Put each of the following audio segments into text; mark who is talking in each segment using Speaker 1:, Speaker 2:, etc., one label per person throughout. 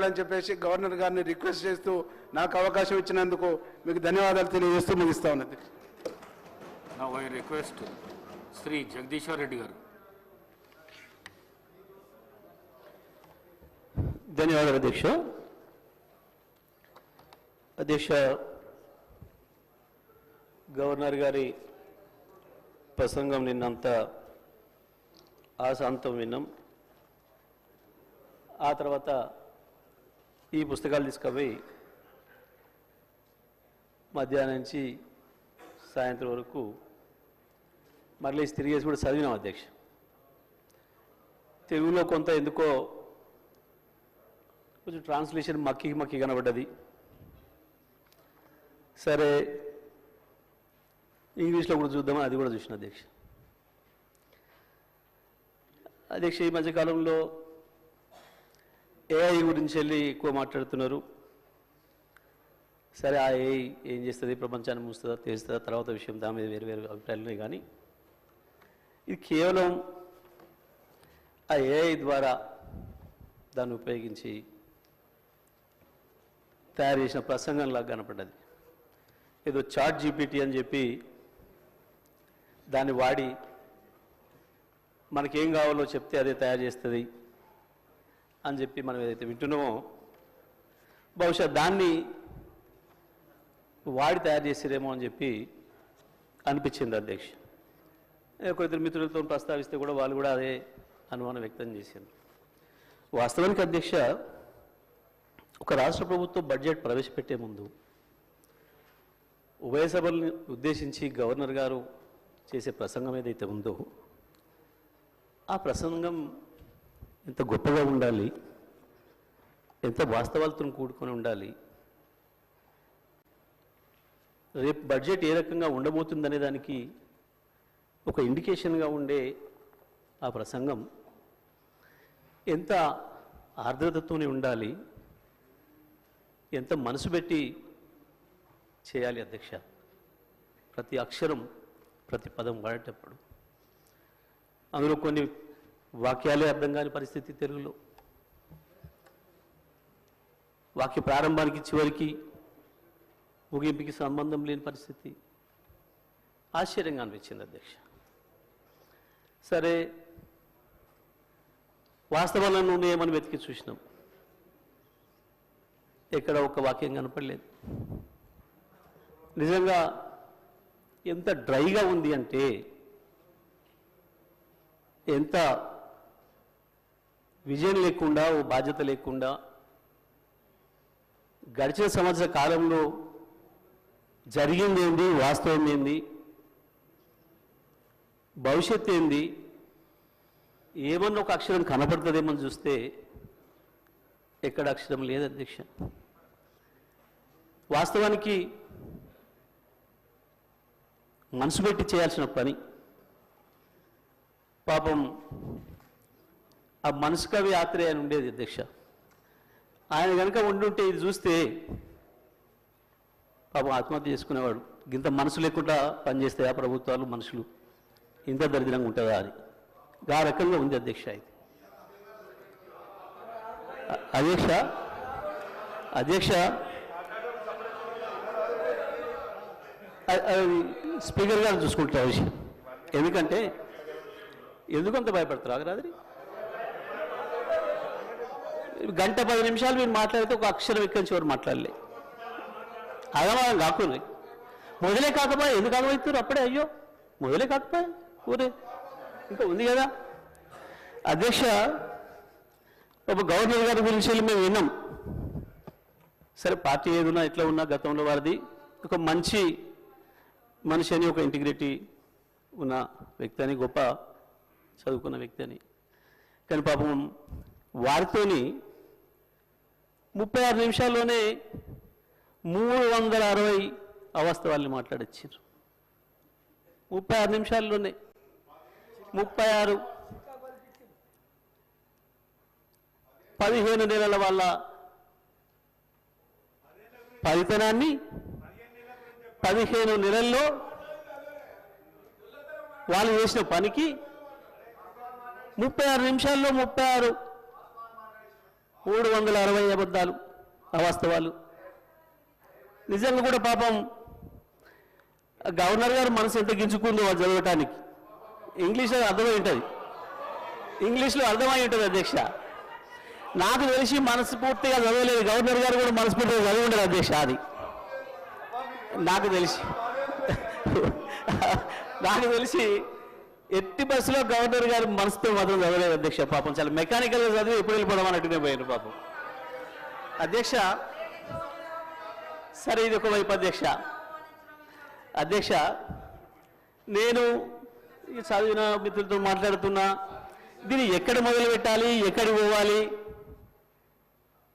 Speaker 1: అని చెప్పేసి గవర్నర్ గారిని రిక్వెస్ట్ చేస్తూ నాకు అవకాశం ఇచ్చినందుకు మీకు ధన్యవాదాలు తెలియజేస్తూ ముగిస్తా ఉన్నది.
Speaker 2: Now I request Shri Jagadishwar Reddy గారు.
Speaker 3: ధన్యవాదాలు అధ్యక్ష. గవర్నర్ గారి ప్రసంగం నిన్నంతా ఆశాంతం విన్నాం. ఆ తర్వాత ఈ పుస్తకాలు తీసుకుపోయి మధ్యాహ్నం నుంచి సాయంత్రం వరకు మళ్ళీ తిరిగేసి కూడా చదివినాం అధ్యక్ష. తెలుగులో కొంత ఎందుకో కొంచెం ట్రాన్స్లేషన్ మక్కి కనబడ్డది. సరే ఇంగ్లీష్లో కూడా చూద్దామని అది కూడా చూసిన అధ్యక్ష. ఈ మధ్యకాలంలో ఏఐ గురించి వెళ్ళి ఎక్కువ మాట్లాడుతున్నారు. సరే ఆ ఏఐ ఏం చేస్తుంది, ప్రపంచాన్ని మూస్తుందా తెలుస్తుందా తర్వాత విషయం, దాని మీద వేరు వేరు అభిప్రాయాలు ఉన్నాయి. కానీ ఇది కేవలం ఆ ఏఐ ద్వారా దాన్ని ఉపయోగించి తయారు చేసిన ప్రసంగంలాగా కనపడ్డది. ఏదో చాట్ జీపీటీ అని చెప్పి దాన్ని వాడి మనకేం కావాలో చెప్తే అదే తయారు చేస్తుంది అని చెప్పి మనం ఏదైతే వింటున్నామో బహుశా దాన్ని వాడి తయారు చేసేదేమో అని చెప్పి అనిపించింది అధ్యక్ష. ఒక ఇద్దరు మిత్రులతో ప్రస్తావిస్తే కూడా వాళ్ళు కూడా అదే అనుమానం వ్యక్తం చేశారు. వాస్తవానికి అధ్యక్ష, ఒక రాష్ట్ర ప్రభుత్వం బడ్జెట్ ప్రవేశపెట్టే ముందు ఉభయ సభల్ని ఉద్దేశించి గవర్నర్ గారు చేసే ప్రసంగం ఏదైతే ఉందో ఆ ప్రసంగం ఎంత గొప్పగా ఉండాలి, ఎంత వాస్తవాలతో కూడుకొని ఉండాలి, రేపు బడ్జెట్ ఏ రకంగా ఉండబోతుందనే దానికి ఒక ఇండికేషన్గా ఉండే ఆ ప్రసంగం ఎంత ఆర్ద్రతతోనే ఉండాలి, ఎంత మనసు పెట్టి చేయాలి అధ్యక్ష. ప్రతి అక్షరం ప్రతి పదం వాడేటప్పుడు అందులో కొన్ని వాక్యాలే అర్థం కాని పరిస్థితి, తెలుగులో వాక్య ప్రారంభానికి చివరికి ముగింపుకి సంబంధం లేని పరిస్థితి. ఆశ్చర్యంగా అనిపించింది అధ్యక్ష. సరే వాస్తవాలను ఉన్నాయేమని వెతికి చూసినాం, ఎక్కడ ఒక వాక్యం కనపడలేదు. నిజంగా ఎంత డ్రైగా ఉంది అంటే, ఎంత విజయం లేకుండా, ఓ బాధ్యత లేకుండా గడిచిన సంవత్సర కాలంలో జరిగింది ఏంది, వాస్తవం ఏంది, భవిష్యత్తు ఏంది, ఏమన్నా ఒక అక్షరం కనపడుతుందేమని చూస్తే ఎక్కడ అక్షరం లేదు అధ్యక్ష. వాస్తవానికి మనసు పెట్టి చేయాల్సిన పని, పాపం ఆ మనసు కవి ఆత్రేయ అని ఉండేది అధ్యక్ష. ఆయన కనుక ఉండుంటే ఇది చూస్తే పాపం ఆత్మహత్య చేసుకునేవాడు. ఇంత మనసు లేకుండా పనిచేస్తే ఆ ప్రభుత్వాలు మనుషులు ఇంత దరిద్రంగా ఉంటుందా అని ఆ రకంగా ఉంది అధ్యక్ష. ఇది అధ్యక్ష స్పీకర్ గారు చూసుకుంటారు విషయం. ఎందుకంటే ఎందుకంత భయపడతారు ఆగరాది. గంట 10 నిమిషాలు మీరు మాట్లాడితే ఒక అక్షరం ఎక్కడి నుంచి ఎవరు మాట్లాడలే. ఆగమాగం కాకుండా మొదలే కాకపోయా, ఎందుకు ఆగమవుతారు అప్పుడే? అయ్యో మొదలే కాకపోయా, ఊరే ఇంకా ఉంది కదా అధ్యక్ష. ఒక గవర్నర్ గారి గురించి వెళ్ళి మేము విన్నాం. సరే పార్టీ ఏదున్నా ఎట్లా ఉన్నా గతంలో వారిది ఒక మంచి మనిషి అని, ఒక ఇంటిగ్రిటీ ఉన్న వ్యక్తి అని, గొప్ప చదువుకున్న వ్యక్తి అని. కానీ పాపం వారితోని 36 నిమిషాల్లోనే 360 అవాస్తవాల్ని మాట్లాడొచ్చారు. 36 నిమిషాల్లోనే 36 15 నెలల వాళ్ళ ఫలితనాన్ని 15 నెలల్లో వాళ్ళు చేసిన పనికి 36 నిమిషాల్లో 36 360 అబద్ధాలు అవాస్తవాలు. నిజంగా కూడా పాపం గవర్నర్ గారు మనసు ఎంత గింజుకుందో వాళ్ళు చదవటానికి. ఇంగ్లీష్లో అర్థమై ఉంటుంది, ఇంగ్లీష్లో అర్థమై ఉంటుంది అధ్యక్ష. నాకు తెలిసి మనస్ఫూర్తిగా చదవలేదు, గవర్నర్ గారు కూడా మనస్ఫూర్తిగా చదివి ఉండదు అధ్యక్ష. అది నాకు తెలిసి ఎట్టి బస్సులో గవర్నర్ గారు మనసుతో మాత్రం చదవలేదు అధ్యక్ష. పాపం చాలా మెకానికల్గా చదివి ఎప్పుడు వెళ్ళిపోవడం అన్నట్టునే పోయారు పాపం అధ్యక్ష. సరే, ఇది ఒకవైపు అధ్యక్ష. నేను ఈ చదివిన మిత్రులతో మాట్లాడుతున్నా, దీన్ని ఎక్కడ మొదలు పెట్టాలి, ఎక్కడికి పోవాలి,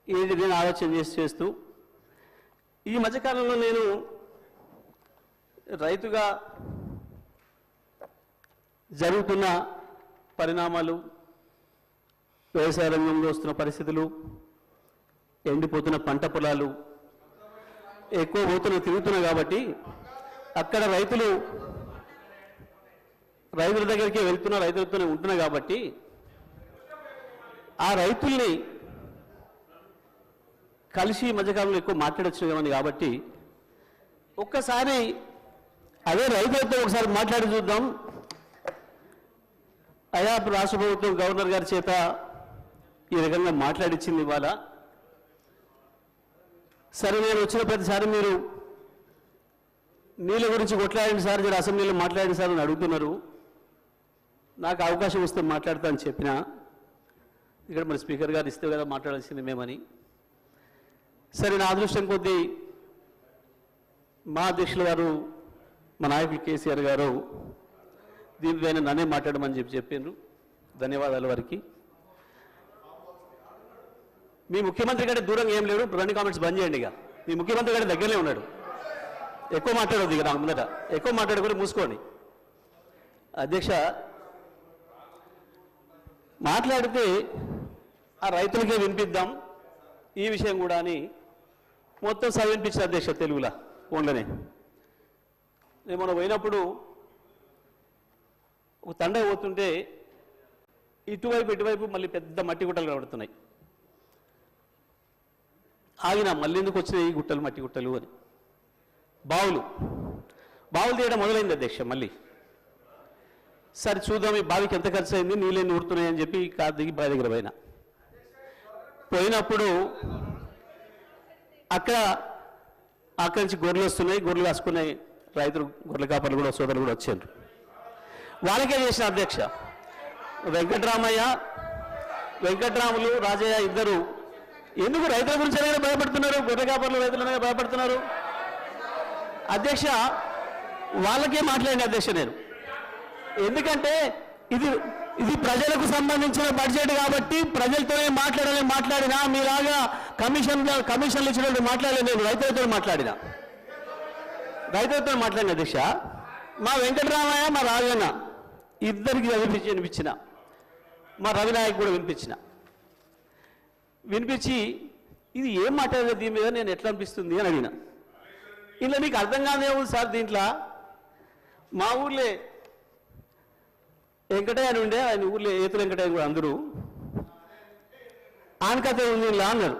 Speaker 3: ఇది నేను ఆలోచన చేస్తూ ఈ మధ్యకాలంలో నేను రైతుగా జరుగుతున్న పరిణామాలు, వ్యవసాయ రంగంలో వస్తున్న పరిస్థితులు, ఎండిపోతున్న పంట పొలాలు ఎక్కువ తిరుగుతున్నాయి కాబట్టి అక్కడ రైతుల దగ్గరికి వెళ్తున్నా, రైతులతోనే ఉంటున్నా కాబట్టి ఆ రైతుల్ని కలిసి మధ్యకాలంలో ఎక్కువ మాట్లాడొచ్చు కాబట్టి ఒక్కసారి అదే రైతులతో ఒకసారి మాట్లాడి చూద్దాం. అయా రాష్ట్ర ప్రభుత్వం గవర్నర్ గారి చేత ఈ రకంగా మాట్లాడించింది ఇవాళ. సరే, నేను వచ్చిన ప్రతిసారి మీరు నీళ్ళ గురించి కొట్లాడండి సార్, మీరు అసెంబ్లీలో మాట్లాడండి సార్ అని అడుగుతున్నారు. నాకు అవకాశం వస్తే మాట్లాడతా అని చెప్పిన, ఇక్కడ మరి స్పీకర్ గారు ఇస్తే కదా మాట్లాడాల్సింది మేమని. సరే, నా అదృష్టం కొద్దీ మా అధ్యక్షులు గారు, మా నాయకులు కేసీఆర్ గారు దీనిపైన నన్నే మాట్లాడమని చెప్పారు. ధన్యవాదాలు వారికి. మీ ముఖ్యమంత్రి కంటే దూరంగా ఏం లేడు, 2 కామెంట్స్ బంద్ చేయండి. ఇక మీ ముఖ్యమంత్రి కంటే దగ్గరనే ఉన్నాడు. ఎక్కువ మాట్లాడవద్దు, ఇక నాకు ముందట ఎక్కువ మాట్లాడుకొని మూసుకోండి. అధ్యక్ష, మాట్లాడితే ఆ రైతులకే వినిపిద్దాం ఈ విషయం కూడా అని మొత్తం వినిపించిన అధ్యక్ష తెలుగులో ఫోన్లోనే. నేను మనం పోయినప్పుడు ఒక తండ పోతుంటే ఇటువైపు మళ్ళీ పెద్ద మట్టి గుట్టలు కనబడుతున్నాయి. ఆగిన మళ్ళీ ఎందుకు వచ్చినాయి ఈ గుట్టలు, మట్టి గుట్టలు అని. బావులు తీయడం మొదలైంది అధ్యక్ష. మళ్ళీ సరే చూద్దాం ఈ బావికి ఎంత ఖర్చు అయింది, నీళ్ళని ఊరుతున్నాయి అని చెప్పి కారు దిగి బావి దగ్గర పోయినప్పుడు అక్కడి నుంచి గొర్రెలు వస్తున్నాయి. గొర్రెలు కాసుకున్నాయి రైతులు, గొర్రెల కాపర్లు కూడా, సోదరులు కూడా వచ్చారు. వాళ్ళకే చేసిన అధ్యక్ష. వెంకట్రాములు, రాజయ్య ఇద్దరు ఎందుకు రైతుల గురించి అనేది భయపడుతున్నారు, గొర్రె కాపర్లు రైతులనే భయపడుతున్నారు అధ్యక్ష. వాళ్ళకే మాట్లాడిన అధ్యక్ష నేను. ఎందుకంటే ఇది ప్రజలకు సంబంధించిన బడ్జెట్ కాబట్టి ప్రజలతోనే మాట్లాడినా మీలాగా కమిషన్లు ఇచ్చినట్టు మాట్లాడలేదు. నేను రైతులతో మాట్లాడిన అధ్యక్ష. మా వెంకటరామయ్య, మా రాజన్న ఇద్దరికి వినిపించిన, మా రవినాయక్ కూడా వినిపించి ఇది ఏం మాట్లాడలేదు దీని మీద, నేను ఎట్లా అనిపిస్తుంది అని అడిగిన. ఇలా నీకు అర్థం కాదే ఉంది సార్, దీంట్లో మా ఊర్లే వెంకటయ్య అని ఉండే, ఆయన ఊర్లో ఏతు వెంకటయ్య కూడా అందరూ ఆనకథ ఉంది ఇలా అన్నారు.